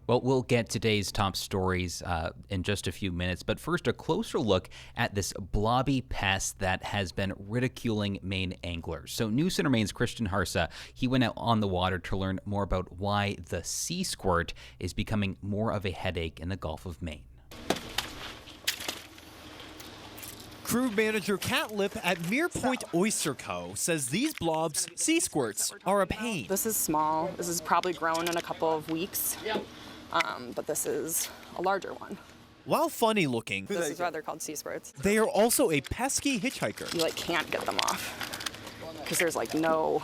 Well, we'll get today's top stories in just a few minutes, but first, a closer look at this blobby pest that has been ridiculing Maine anglers. So, News Center Maine's Christian Harsa, he went out on the water to learn more about why the sea squirt is becoming more of a headache in the Gulf of Maine. Crew manager Cat Lip at Mere Point Oyster Co. says these blobs, sea squirts, are a pain. This is small. This is probably grown in a couple of weeks. But this is a larger one. While funny looking, This is why they're called sea squirts. they are also a pesky hitchhiker. You can't get them off because there's no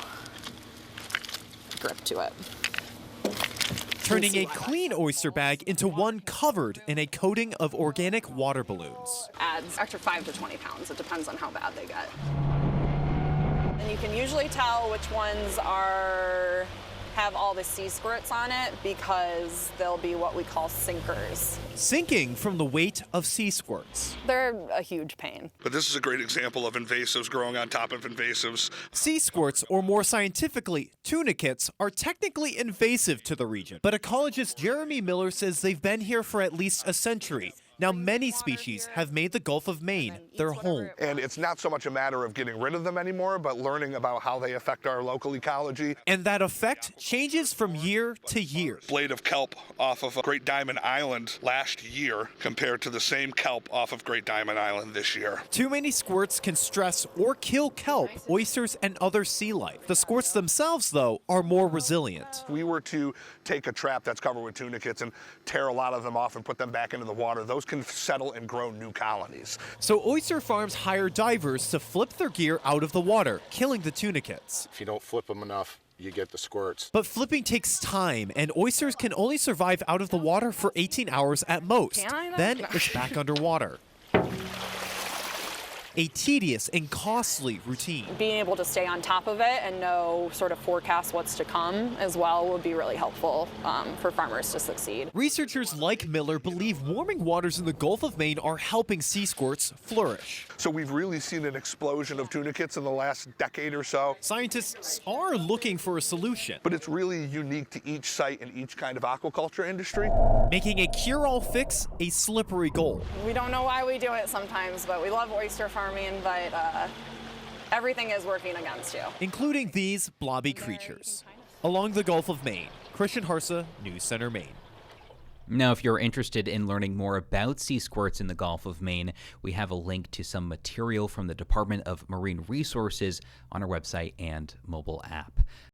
grip to it. Turning a clean oyster bag into one covered in a coating of organic water balloons. Adds extra 5 to 20 pounds. It depends on how bad they get. And you can usually tell which ones have all the sea squirts on it because they'll be what we call sinkers. Sinking from the weight of sea squirts. They're a huge pain. But this is a great example of invasives growing on top of invasives. Sea squirts, or more scientifically, tunicates, are technically invasive to the region. But ecologist Jeremy Miller says they've been here for at least a century. Now, many species have made the Gulf of Maine their home. And it's not so much a matter of getting rid of them anymore, but learning about how they affect our local ecology. And that effect changes from year to year. Blade of kelp off of Great Diamond Island last year compared to the same kelp off of Great Diamond Island this year. Too many squirts can stress or kill kelp, oysters, and other sea life. The squirts themselves, though, are more resilient. If we were to take a trap that's covered with tunicates and tear a lot of them off and put them back into the water, those can settle and grow new colonies. So oyster farms hire divers to flip their gear out of the water, killing the tunicates. If you don't flip them enough, you get the squirts. But flipping takes time, and oysters can only survive out of the water for 18 hours at most. Then it's back underwater. A tedious and costly routine. Being able to stay on top of it and know forecast what's to come as well would be really helpful for farmers to succeed. Researchers like Miller believe warming waters in the Gulf of Maine are helping sea squirts flourish. So we've really seen an explosion of tunicates in the last decade or so. Scientists are looking for a solution, But it's really unique to each site and each kind of aquaculture industry. making a cure-all fix a slippery goal. We don't know why we do it sometimes, but we love oyster farming, but everything is working against you. Including these blobby creatures. Along the Gulf of Maine, Christian Harsa, News Center, Maine. Now, if you're interested in learning more about sea squirts in the Gulf of Maine, we have a link to some material from the Department of Marine Resources on our website and mobile app.